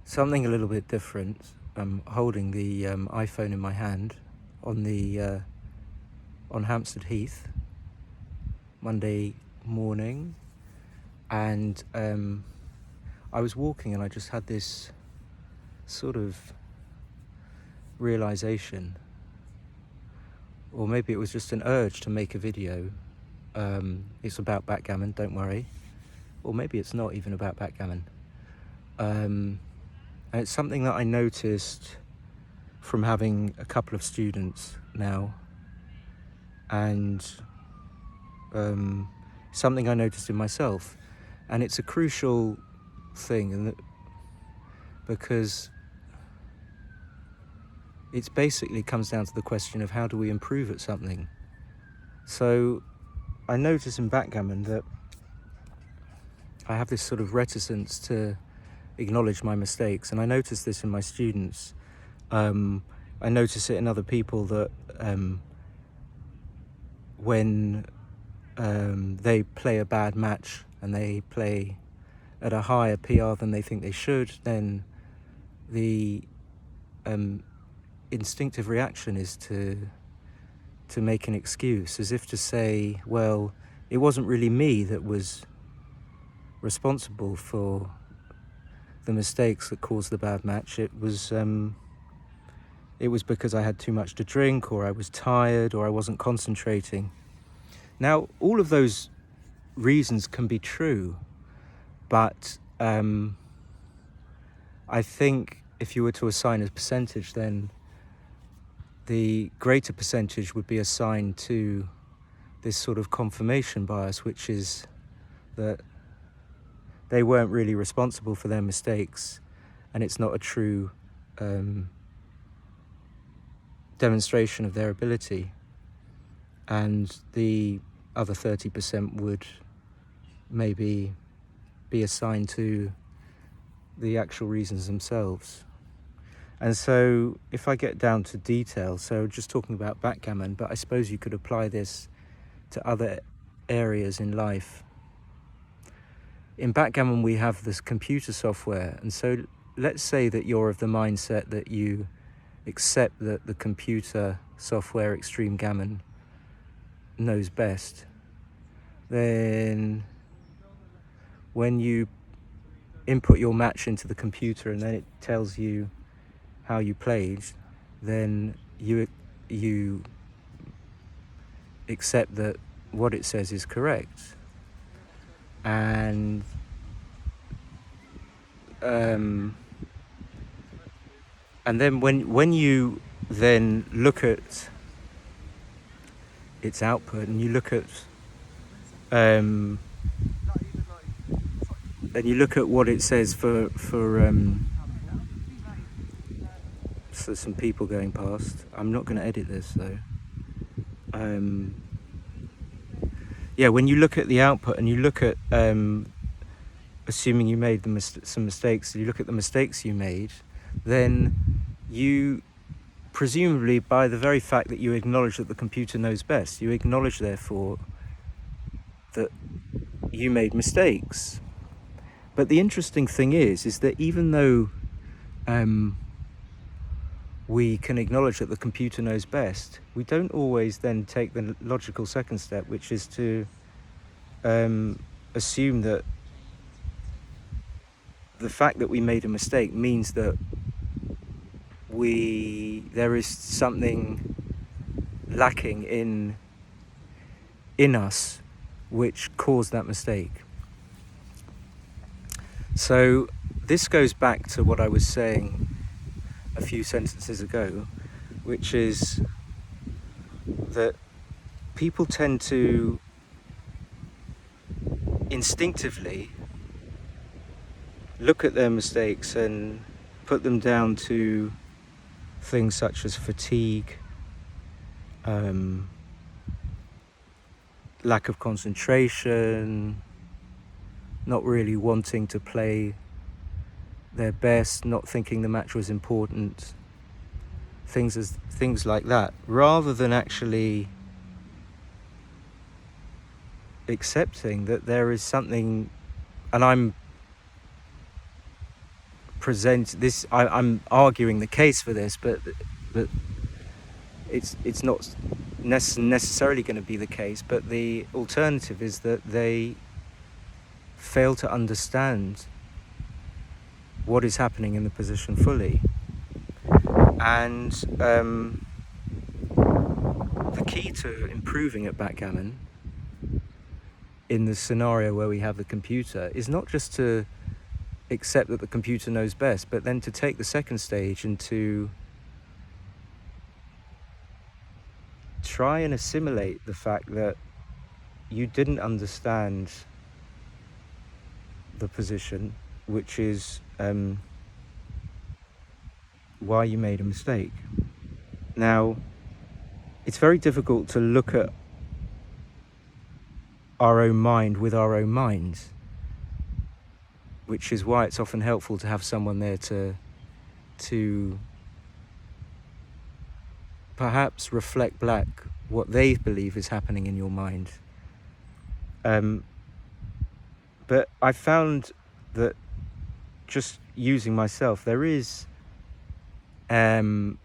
something a little bit different. I'm holding the iPhone in my hand on the on Hampstead Heath, Monday morning, and I was walking and I just had this sort of realization, or maybe it was just an urge to make a video. It's about backgammon, don't worry, or maybe it's not even about backgammon. And it's something that I noticed from having a couple of students now, and something I noticed in myself, and it's a crucial thing, and because it basically comes down to the question of how do we improve at something. So I notice in backgammon that I have this sort of reticence to acknowledge my mistakes, and I notice this in my students. I notice it in other people that when they play a bad match and they play at a higher PR than they think they should, then the instinctive reaction is to make an excuse, as if to say, well, it wasn't really me that was responsible for the mistakes that caused the bad match. It was because I had too much to drink, or I was tired, or I wasn't concentrating. Now, all of those reasons can be true, but I think if you were to assign a percentage, then the greater percentage would be assigned to this sort of confirmation bias, which is that they weren't really responsible for their mistakes, and it's not a true demonstration of their ability. And the other 30% would maybe be assigned to the actual reasons themselves. And so if I get down to detail, so just talking about backgammon, but I suppose you could apply this to other areas in life. In backgammon, we have this computer software, and so let's say that you're of the mindset that you accept that the computer software Extreme Gammon knows best. Then when you input your match into the computer and then it tells you how you played, then you accept that what it says is correct. And then when you then look at its output, and you look at what it says for so some people going past. I'm not going to edit this though. Yeah, when you look at the output and you look at assuming you made some mistakes, you look at the mistakes you made, then you presumably, by the very fact that you acknowledge that the computer knows best, you acknowledge therefore that you made mistakes. But the interesting thing is that even though we can acknowledge that the computer knows best, we don't always then take the logical second step, which is to assume that the fact that we made a mistake means that there is something lacking in us which caused that mistake. So this goes back to what I was saying a few sentences ago, which is that people tend to instinctively look at their mistakes and put them down to things such as fatigue, lack of concentration, not really wanting to play their best, not thinking the match was important, things like that, rather than actually accepting that there is something, and I'm present this. I'm arguing the case for this, but it's not necessarily going to be the case. But the alternative is that they fail to understand what is happening in the position fully. And the key to improving at backgammon in the scenario where we have the computer is not just to accept that the computer knows best, but then to take the second stage and to try and assimilate the fact that you didn't understand the position, which is why you made a mistake. Now, it's very difficult to look at our own mind with our own minds, which is why it's often helpful to have someone there to perhaps reflect back what they believe is happening in your mind. But I found that just using myself, there is an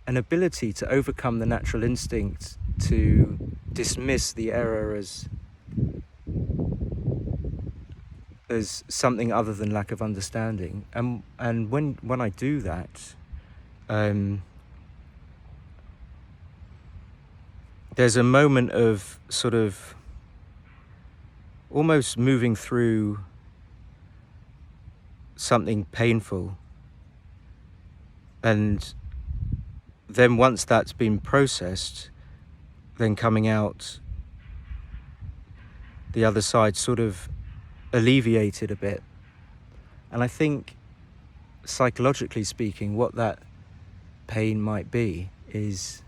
ability to overcome the natural instinct to dismiss the error as something other than lack of understanding. And when I do that, there's a moment of sort of almost moving through something painful, and then once that's been processed, then coming out the other side sort of alleviated a bit. And I think, psychologically speaking, what that pain might be is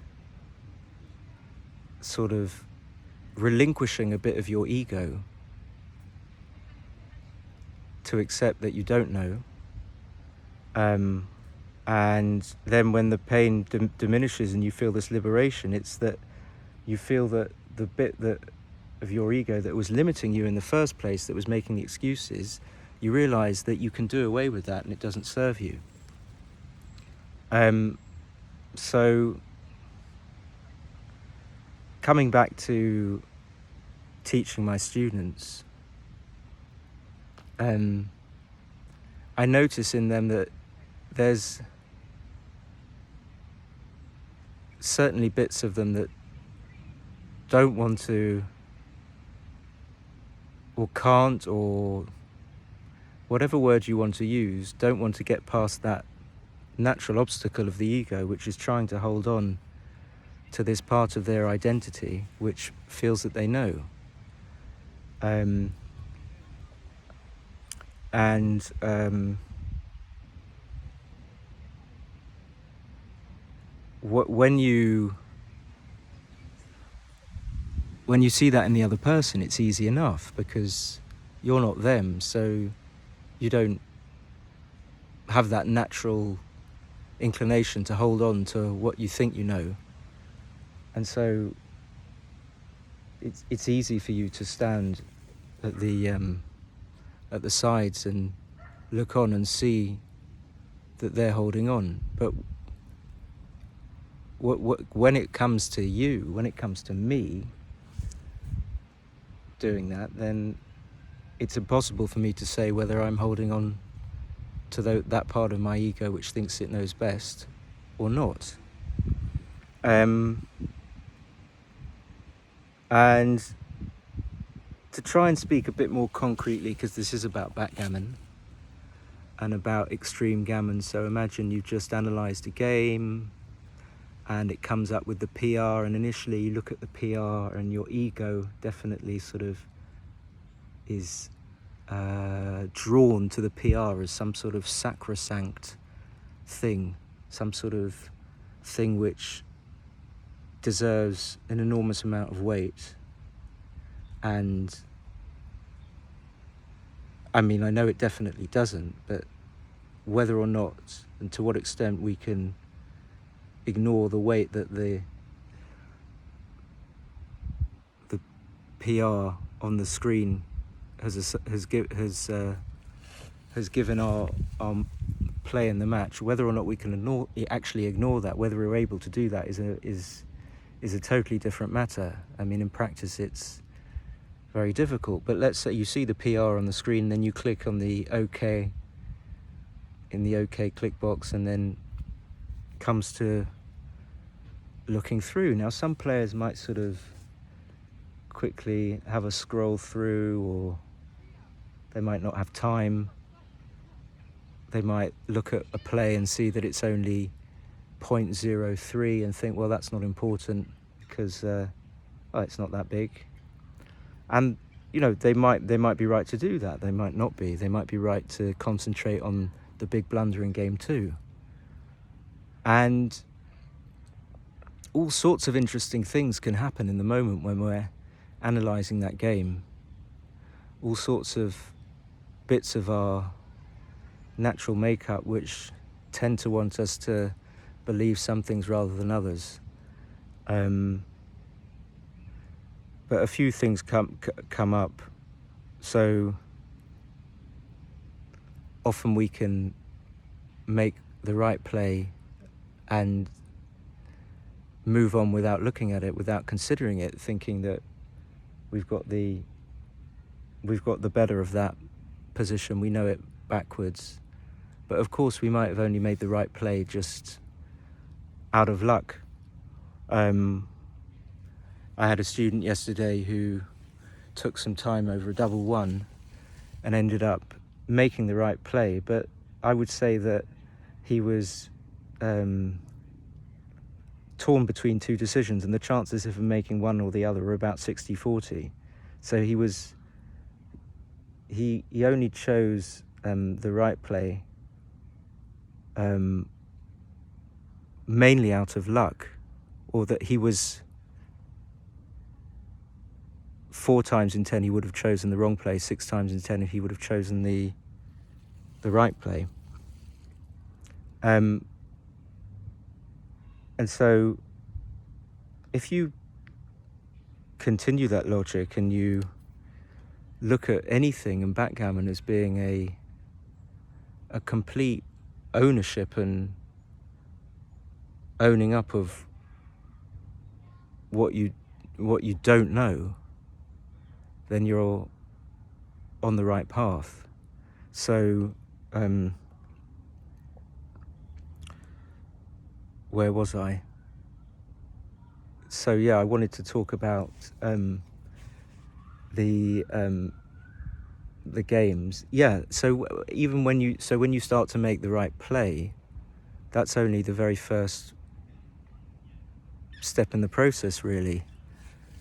sort of relinquishing a bit of your ego to accept that you don't know. And then when the pain diminishes and you feel this liberation, it's that you feel that the bit of your ego that was limiting you in the first place, that was making the excuses, you realize that you can do away with that and it doesn't serve you. So coming back to teaching my students, I notice in them that there's certainly bits of them that don't want to, or can't, or whatever word you want to use, don't want to get past that natural obstacle of the ego, which is trying to hold on to this part of their identity which feels that they know. When you see that in the other person, it's easy enough because you're not them, so you don't have that natural inclination to hold on to what you think you know. And so it's easy for you to stand at the sides and look on and see that they're holding on. But when it comes to you, when it comes to me doing that, then it's impossible for me to say whether I'm holding on to that part of my ego which thinks it knows best or not. And to try and speak a bit more concretely, because this is about backgammon and about extreme gammon. So imagine you've just analysed a game and it comes up with the PR, and initially you look at the PR and your ego definitely sort of is drawn to the PR as some sort of sacrosanct thing, some sort of thing which deserves an enormous amount of weight. And I mean, I know it definitely doesn't, but whether or not and to what extent we can ignore the weight that the PR on the screen has has given our play in the match. Whether or not we can actually ignore that, whether we're able to do that, is a totally different matter. I mean, in practice, it's very difficult. But let's say you see the PR on the screen, then you click on the OK in the OK click box, and then comes to looking through. Now, some players might sort of quickly have a scroll through, or they might not have time. They might look at a play and see that it's only 0.03 and think, well, that's not important because it's not that big. And they might be right to do that. They might not be. They might be right to concentrate on the big blunder in game 2. And all sorts of interesting things can happen in the moment when we're analysing that game. All sorts of bits of our natural makeup which tend to want us to believe some things rather than others. But a few things come up. So often we can make the right play and move on without looking at it, without considering it, thinking that we've got the better of that position. We know it backwards. But of course, we might have only made the right play just out of luck. I had a student yesterday who took some time over a double one and ended up making the right play. But I would say that he was torn between two decisions, and the chances of him making one or the other were about 60-40. So he only chose the right play mainly out of luck, or that he was 4 times in 10 he would have chosen the wrong play, 6 times in 10 if he would have chosen the right play. And so if you continue that logic and you look at anything in backgammon as being a complete ownership and owning up of what you don't know, then you're on the right path. So where was I? So yeah, I wanted to talk about the games. Yeah, so even when you start to make the right play, that's only the very first step in the process, really.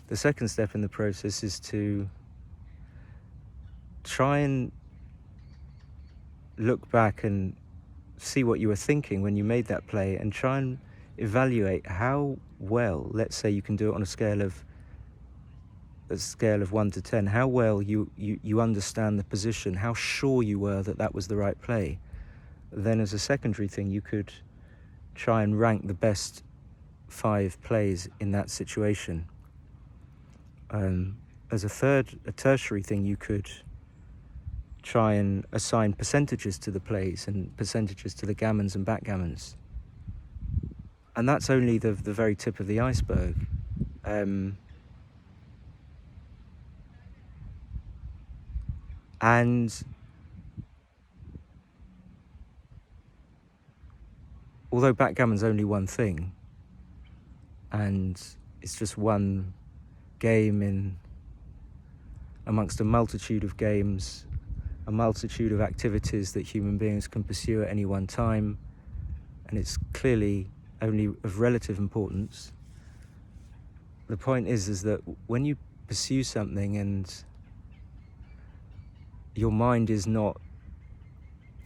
The second step in the process is to try and look back and see what you were thinking when you made that play, and try and evaluate how well, let's say you can do it on a scale of 1 to 10, how well you understand the position, how sure you were that was the right play. Then as a secondary thing, you could try and rank the best 5 plays in that situation. As a tertiary thing, you could try and assign percentages to the plays and percentages to the gammons and backgammons. And that's only the very tip of the iceberg. And although backgammon's only one thing, and it's just one game in amongst a multitude of games, a multitude of activities that human beings can pursue at any one time, and it's clearly only of relative importance. The point is that when you pursue something and your mind is not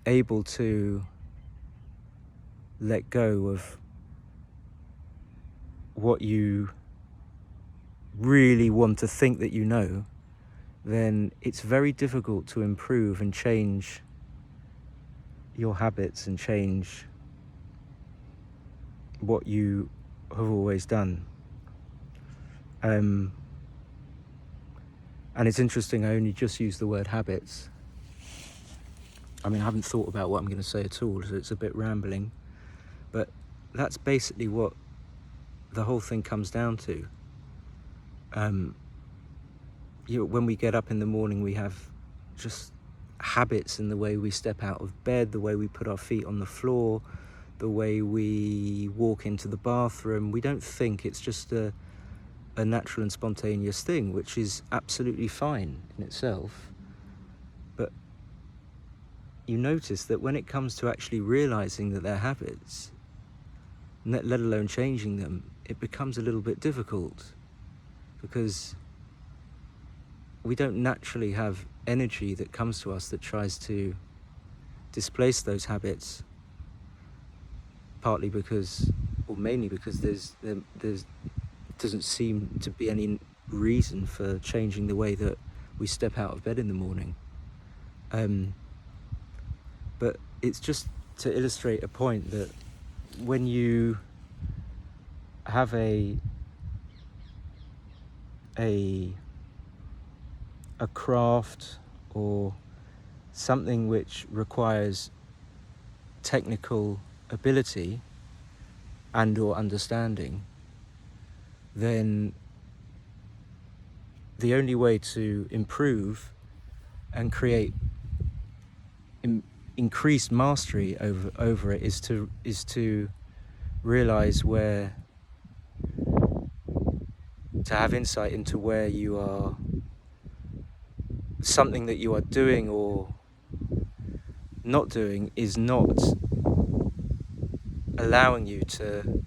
able to let go of what you really want to think that you know, then it's very difficult to improve and change your habits and change what you have always done. And it's interesting, I only just used the word habits. I mean, I haven't thought about what I'm going to say at all, so it's a bit rambling, but that's basically what the whole thing comes down to. When we get up in the morning, we have just habits in the way we step out of bed, the way we put our feet on the floor, the way we walk into the bathroom. We don't think, it's just a natural and spontaneous thing, which is absolutely fine in itself. But you notice that when it comes to actually realizing that they're habits, let alone changing them, it becomes a little bit difficult, because we don't naturally have energy that comes to us that tries to displace those habits, partly because, or mainly because there's doesn't seem to be any reason for changing the way that we step out of bed in the morning. But it's just to illustrate a point that when you have a craft or something which requires technical ability and or understanding, then the only way to improve and create increased mastery over it is to realize where, to have insight into where you are, something that you are doing or not doing is not allowing you to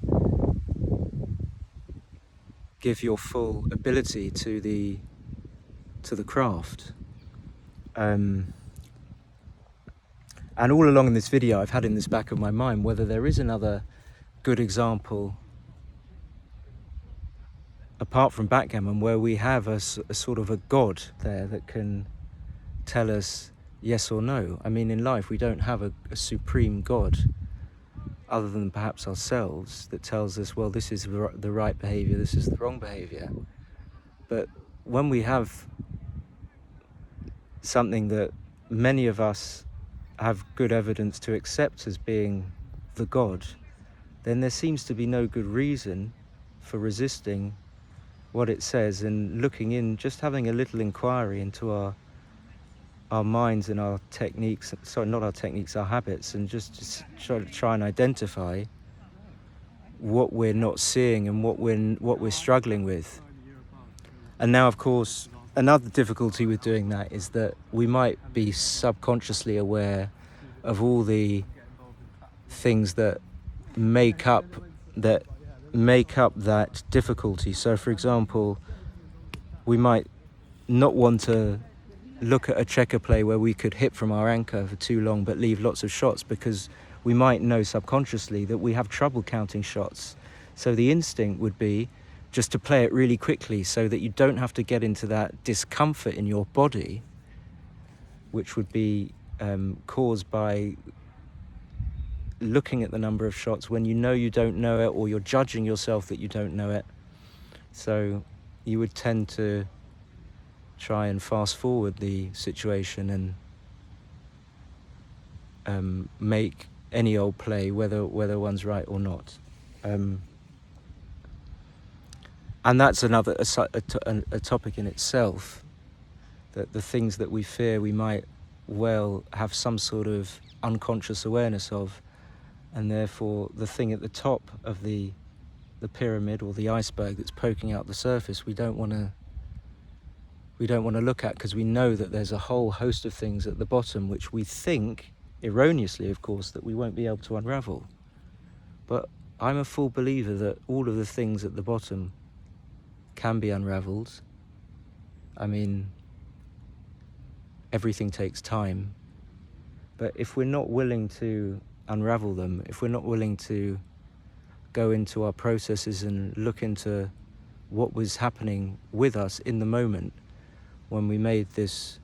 give your full ability to the craft. And all along in this video I've had in this back of my mind whether there is another good example apart from backgammon where we have a sort of a god there that can tell us yes or no. I mean, in life we don't have a supreme god other than perhaps ourselves that tells us, well, this is the right behavior, this is the wrong behavior. But when we have something that many of us have good evidence to accept as being the god, then there seems to be no good reason for resisting what it says and looking in, just having a little inquiry into our minds and our techniques, sorry, not our techniques, our habits, and just try and identify what we're not seeing and what we're struggling with. And now, of course, another difficulty with doing that is that we might be subconsciously aware of all the things that make up that difficulty. So, for example, we might not want to look at a checker play where we could hit from our anchor for too long but leave lots of shots, because we might know subconsciously that we have trouble counting shots. So the instinct would be just to play it really quickly so that you don't have to get into that discomfort in your body, which would be caused by looking at the number of shots when you know you don't know it, or you're judging yourself that you don't know it. So you would tend to try and fast forward the situation and make any old play, whether one's right or not. And that's another a topic in itself, that the things that we fear we might well have some sort of unconscious awareness of, and therefore the thing at the top of the pyramid or the iceberg that's poking out the surface, we don't want to look at, because we know that there's a whole host of things at the bottom which we think, erroneously of course, that we won't be able to unravel. But I'm a full believer that all of the things at the bottom can be unraveled. I mean, everything takes time, but if we're not willing to unravel them, if we're not willing to go into our processes and look into what was happening with us in the moment when we made this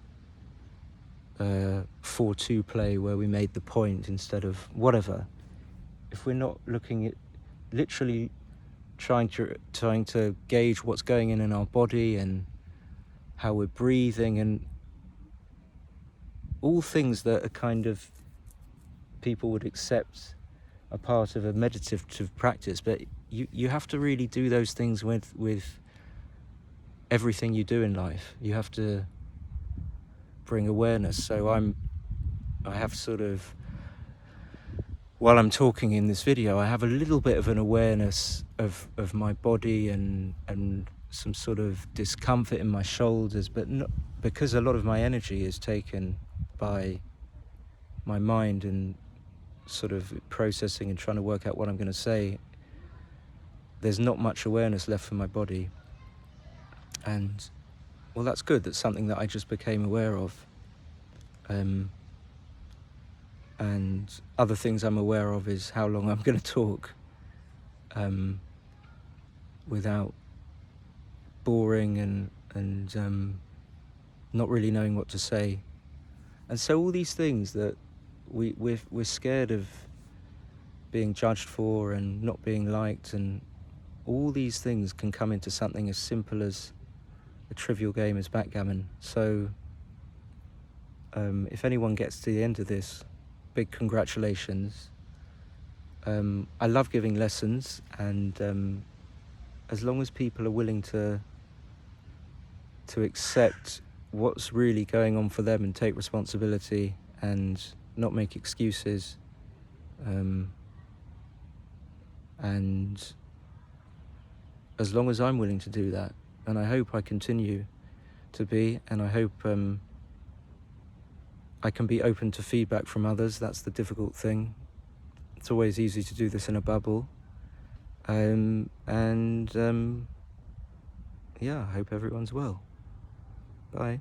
4-2 play where we made the point instead of whatever, if we're not looking at literally trying to gauge what's going in our body and how we're breathing and all things that are kind of people would accept a part of a meditative practice, but you have to really do those things with everything you do in life. You have to bring awareness. So I have sort of, while I'm talking in this video, I have a little bit of an awareness of my body and some sort of discomfort in my shoulders, but not, because a lot of my energy is taken by my mind and sort of processing and trying to work out what I'm going to say, there's not much awareness left for my body. And well, that's good. That's something that I just became aware of. And other things I'm aware of is how long I'm going to talk without boring and not really knowing what to say. And so all these things that we're scared of being judged for and not being liked, and all these things can come into something as simple as a trivial game as backgammon. So if anyone gets to the end of this, big congratulations. I love giving lessons, and as long as people are willing to accept what's really going on for them and take responsibility and not make excuses, and as long as I'm willing to do that, and I hope I continue to be, and I hope I can be open to feedback from others. That's the difficult thing. It's always easy to do this in a bubble. Yeah, I hope everyone's well. Bye.